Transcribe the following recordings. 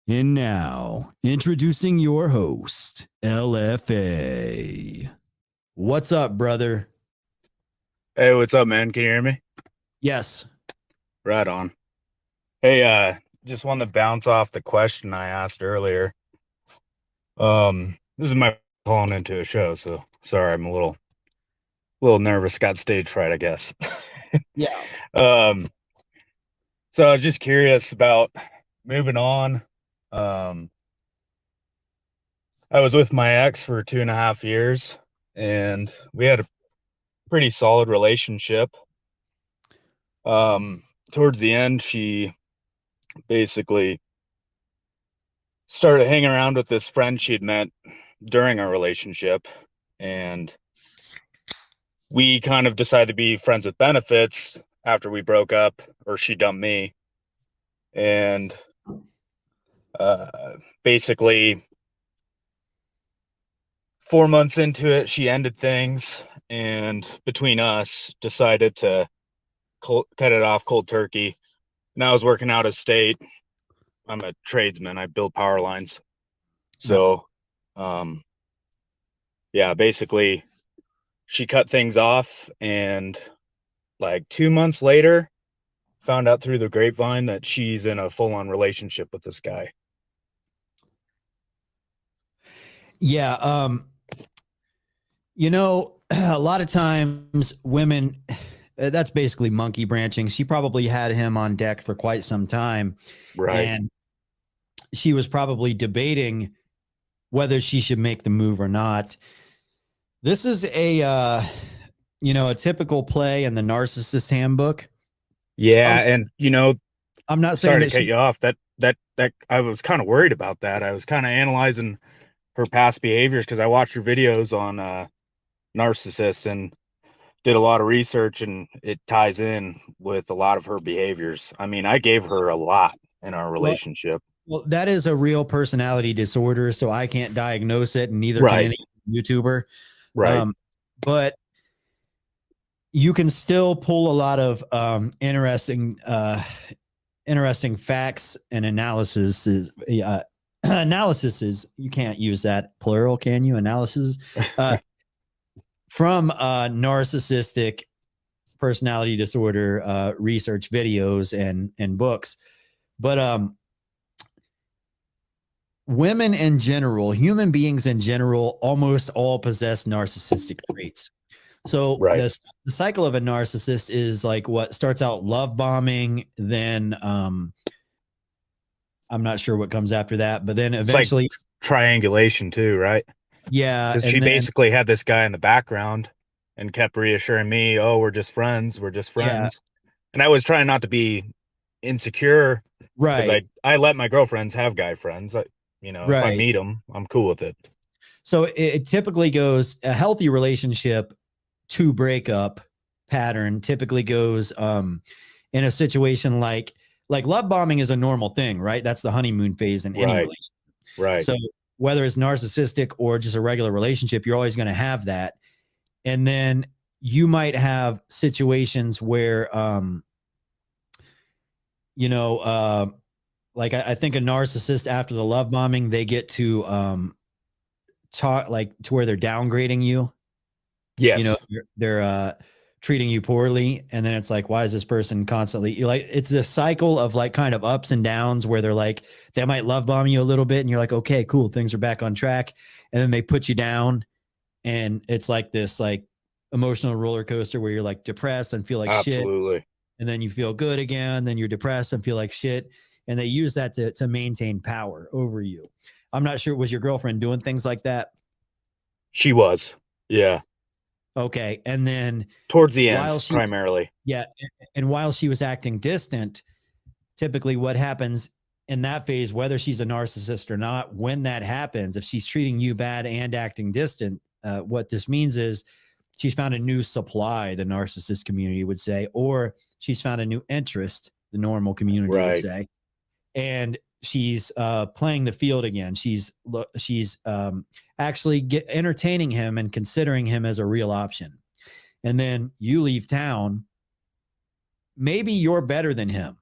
And now, introducing your host, LFA. What's up, brother? Hey, what's up, man? Can you hear me? Yes. Right on. Hey, just wanted to bounce off the question I asked earlier. This is my calling into a show, so sorry, I'm a little nervous, got stage fright, I guess. Yeah. Um, so I was just curious about moving on. Um, I was with my ex for 2.5 years, and we had a pretty solid relationship. Towards the end, she basically started hanging around with this friend she'd met during our relationship, and we kind of decided to be friends with benefits after we broke up, or she dumped me. And basically 4 months into it, she ended things, and between us decided to cut it off cold turkey. And I was working out of state. I'm a tradesman, I build power lines. Yeah. So yeah, basically she cut things off, and like 2 months later found out through the grapevine that she's in a full-on relationship with this guy. Yeah. A lot of times women, that's basically monkey branching. She probably had him on deck for quite some time, Right. and she was probably debating whether she should make the move or not. This is a typical play in the narcissist handbook. Yeah, I'm, and I'm not saying sorry to that cut she, you off. That I was kind of worried about that. I was kind of analyzing her past behaviors because I watched her videos on narcissists and did a lot of research, and it ties in with a lot of her behaviors. I mean, I gave her a lot in our well, relationship. Well, that is a real personality disorder, so I can't diagnose it, and neither can Right, any YouTuber. right. Um, but you can still pull a lot of interesting facts and analysis. Analysis is, you can't use that plural, can you? Analysis uh, from narcissistic personality disorder research videos and books, but women in general, human beings in general, almost all possess narcissistic traits. So Right. the cycle of a narcissist is like what starts out love bombing, then I'm not sure what comes after that, but then It's like eventually, triangulation too, right? yeah, Because she and then basically had this guy in the background and kept reassuring me, "Oh, we're just friends. We're just yeah, friends." And I was trying not to be insecure because I right, I let my girlfriends have guy friends. If I right. meet them, I'm cool with it. So it typically goes a healthy relationship to breakup pattern typically goes in a situation like love bombing is a normal thing, right? That's the honeymoon phase in any Right, relationship. right. So whether it's narcissistic or just a regular relationship, you're always going to have that. And then you might have situations where, you know, like I think a narcissist after the love bombing, they get to talk like to where they're downgrading you. Yes. They're treating you poorly, and then it's like, why is this person constantly, you're like, it's a cycle of like kind of ups and downs where they're like, they might love bomb you a little bit and you're like, okay, cool, things are back on track, and then they put you down, and it's like this like emotional roller coaster where you're like depressed and feel like shit, Absolutely. and then you feel good again, then you're depressed and feel like shit, and they use that to maintain power over you. I'm not sure, was your girlfriend doing things like that? She was. Yeah. Okay, and then Towards the while end, she was, primarily. yeah, and while she was acting distant, typically what happens in that phase, whether she's a narcissist or not, when that happens, if she's treating you bad and acting distant, what this means is she's found a new supply, the narcissist community would say, or she's found a new interest, the normal community would Right. say, and she's playing the field again. She's actually entertaining him and considering him as a real option. And then you leave town. Maybe you're better than him.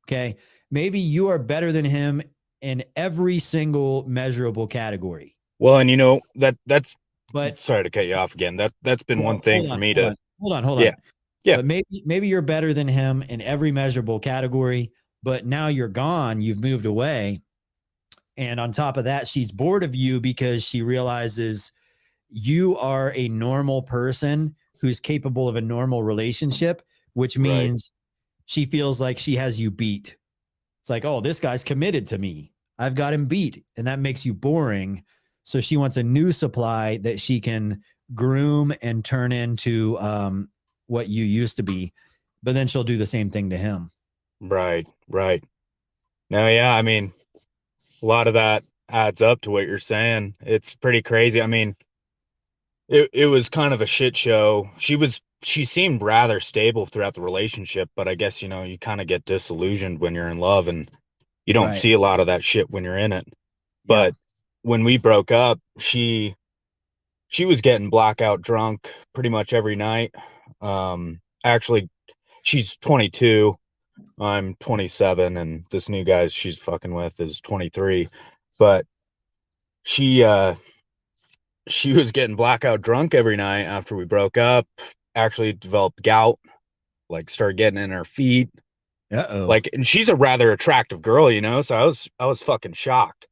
Okay. Maybe you are better than him in every single measurable category. Well, and you know that's But sorry to cut you off again. That's been one well, thing for me to hold yeah on. yeah But maybe you're better than him in every measurable category, but now you're gone, you've moved away. And on top of that, she's bored of you because she realizes you are a normal person who's capable of a normal relationship, which right means she feels like she has you beat. It's like, oh, this guy's committed to me. I've got him beat. And that makes you boring. So she wants a new supply that she can groom and turn into what you used to be. But then she'll do the same thing to him. right. No, yeah, I mean a lot of that adds up to what you're saying. It's pretty crazy. I mean, it was kind of a shit show. She seemed rather stable throughout the relationship, but I guess, you know, you kind of get disillusioned when you're in love and you don't Right. see a lot of that shit when you're in it. Yeah. But when we broke up, she was getting blackout drunk pretty much every night. Actually, she's 22. I'm 27, and this new guy she's fucking with is 23. But she she was getting blackout drunk every night after we broke up. Actually developed gout, like started getting in her feet. Uh-oh. Like, and she's a rather attractive girl, you know, so I was fucking shocked.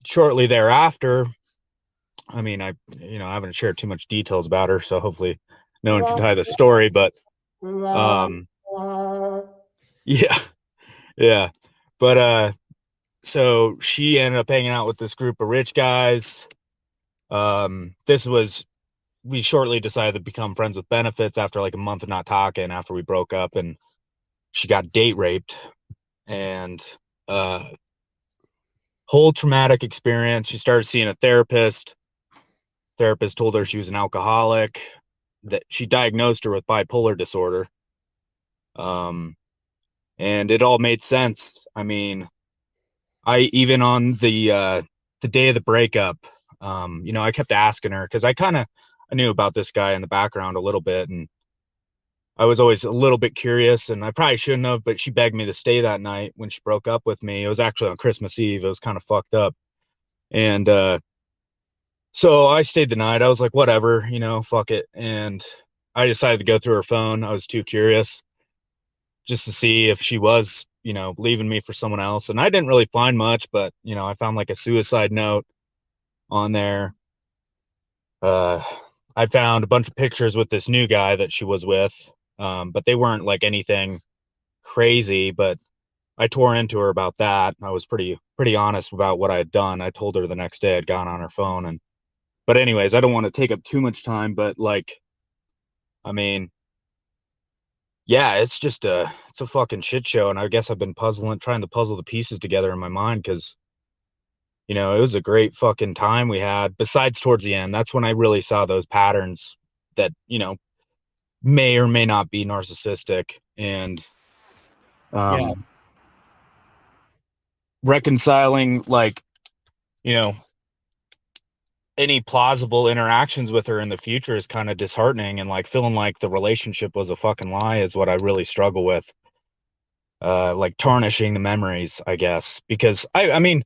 Shortly thereafter, I mean, I haven't shared too much details about her, so hopefully no one can tie the story, but um yeah, yeah. But so she ended up hanging out with this group of rich guys. This was we shortly decided to become friends with benefits after like a month of not talking after we broke up, and she got date raped, and uh whole traumatic experience. She started seeing a therapist. Therapist told her she was an alcoholic, that she diagnosed her with bipolar disorder. Um and it all made sense. I mean, I even on the day of the breakup, you know, I kept asking her because I knew about this guy in the background a little bit, and I was always a little bit curious, and I probably shouldn't have, but she begged me to stay that night when she broke up with me. It was actually on Christmas Eve. It was kind of fucked up. And so I stayed the night. I was like, whatever, you know, fuck it. And I decided to go through her phone. I was too curious just to see if she was, you know, leaving me for someone else. And I didn't really find much, but, you know, I found like a suicide note on there. Uh, I found a bunch of pictures with this new guy that she was with, but they weren't like anything crazy. But I tore into her about that. I was pretty honest about what I had done. I told her the next day I'd gone on her phone, and but anyways, I don't want to take up too much time, but like, I mean, yeah, it's a fucking shit show, and I guess I've been trying to puzzle the pieces together in my mind because you know it was a great fucking time we had. Besides, towards the end, that's when I really saw those patterns that you know may or may not be narcissistic, and Yeah. um, reconciling like you know any plausible interactions with her in the future is kind of disheartening, and like feeling like the relationship was a fucking lie is what I really struggle with. Like tarnishing the memories, I guess, because I mean,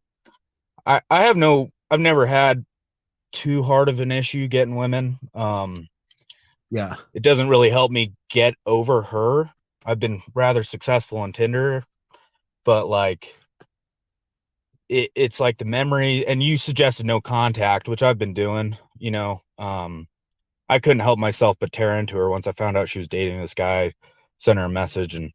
I have I've never had too hard of an issue getting women. Yeah. It doesn't really help me get over her. I've been rather successful on Tinder, but like it's like the memory, and you suggested no contact, which I've been doing, you know. I couldn't help myself but tear into her once I found out she was dating this guy, sent her a message, and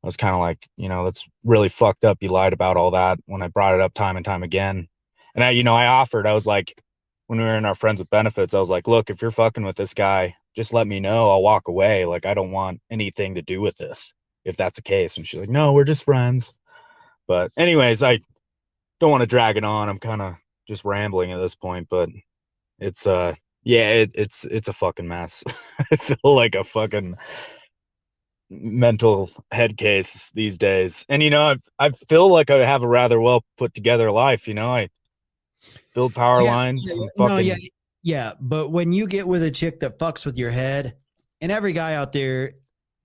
I was kind of like, you know, that's really fucked up. You lied about all that when I brought it up time and time again. And I offered, I was like, when we were in our friends with benefits, I was like, look, if you're fucking with this guy, just let me know. I'll walk away. Like, I don't want anything to do with this if that's the case. And she's like, no, we're just friends. But anyways, I don't want to drag it on. I'm kind of just rambling at this point, but it's, yeah, it's a fucking mess. I feel like a fucking mental head case these days. And you know, I feel like I have a rather well put together life. You know, I build power Yeah. lines. I'm No, yeah. fucking Yeah. But when you get with a chick that fucks with your head, and every guy out there,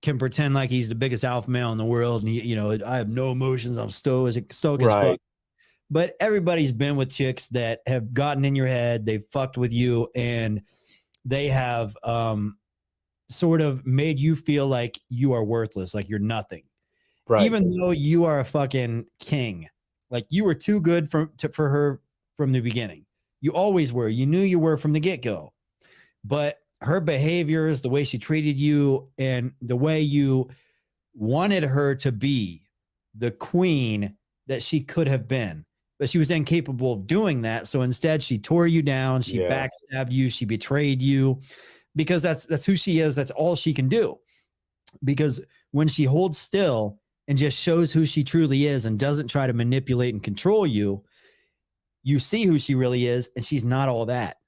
can pretend like he's the biggest alpha male in the world. And, you know, I have no emotions. I'm stoic as fuck. Right. But everybody's been with chicks that have gotten in your head. They've fucked with you and they have sort of made you feel like you are worthless, like you're nothing. Right. Even though you are a fucking king. Like you were too good for her from the beginning. You always were. You knew you were from the get-go. But her behaviors, the way she treated you, and the way you wanted her to be the queen that she could have been, but she was incapable of doing that. So instead, she tore you down. She backstabbed you. She betrayed you, because that's who she is. That's all she can do. Because when she holds still and just shows who she truly is and doesn't try to manipulate and control you, you see who she really is, and she's not all that.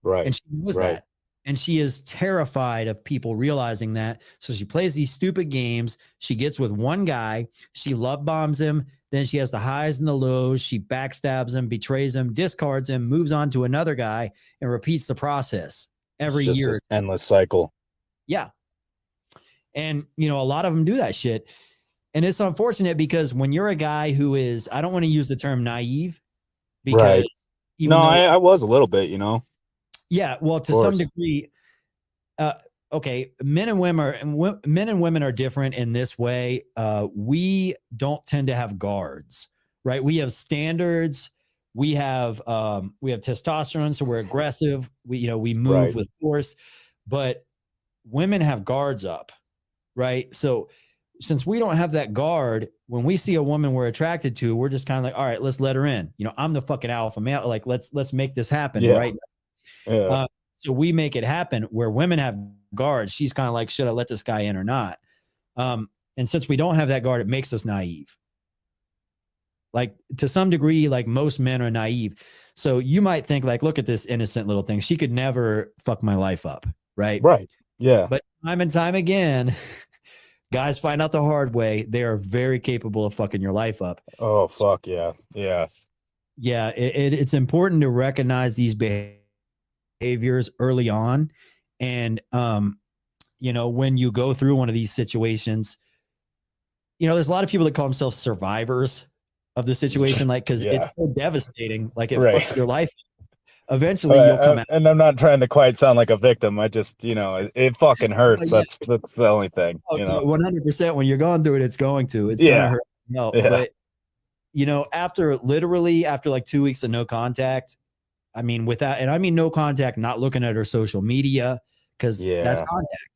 Right. And she knows that. And she is terrified of people realizing that. So she plays these stupid games. She gets with one guy. She love bombs him. Then she has the highs and the lows. She backstabs him, betrays him, discards him, moves on to another guy, and repeats the process every year. Endless cycle. Yeah. And, you know, a lot of them do that shit. And it's unfortunate because when you're a guy who is, I don't want to use the term naive, because I was a little bit, you know. Yeah, well, to some degree, okay, men and women are different in this way. We don't tend to have guards, right? We have standards. We have testosterone, so we're aggressive. We move with force, but women have guards up, right? So since we don't have that guard, when we see a woman we're attracted to, we're just kind of like, all right, let's let her in. You know, I'm the fucking alpha male. Like, let's make this happen, right? Yeah. So we make it happen. Where women have guards, she's kind of like, should I let this guy in or not? And since we don't have that guard, it makes us naive. Like to some degree, like most men are naive. So you might think like, look at this innocent little thing. She could never fuck my life up, right? Right. Yeah. But time and time again, guys find out the hard way. They are very capable of fucking your life up. Oh, fuck yeah. Yeah. Yeah. It's important to recognize these behaviors early on. And, when you go through one of these situations, there's a lot of people that call themselves survivors of the situation, like, because it's so devastating, like it fucks their life. Eventually you'll come out. And I'm not trying to quite sound like a victim. I just, it fucking hurts. That's the only thing. 100%. When you're going through it, it's going to hurt. But after like 2 weeks of no contact, I mean, no contact, not looking at her social media, because that's contact.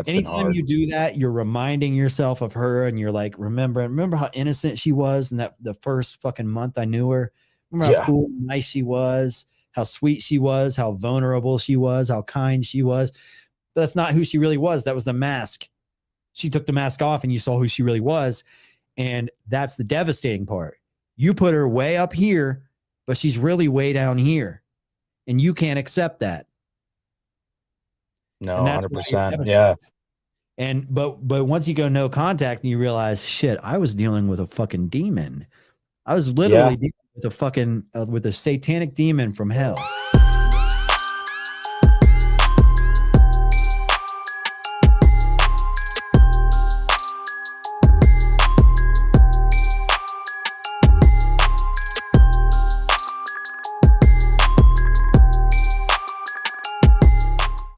Anytime you do that, you're reminding yourself of her, and you're like, remember how innocent she was in the first fucking month I knew her. Remember how cool and nice she was, how sweet she was, how vulnerable she was, how kind she was. But that's not who she really was. That was the mask. She took the mask off and you saw who she really was. And that's the devastating part. You put her way up here, but she's really way down here. And you can't accept that. No, 100%. Yeah. And but once you go no contact and you realize, shit, I was dealing with a fucking demon. I was literally dealing with a fucking with a satanic demon from hell.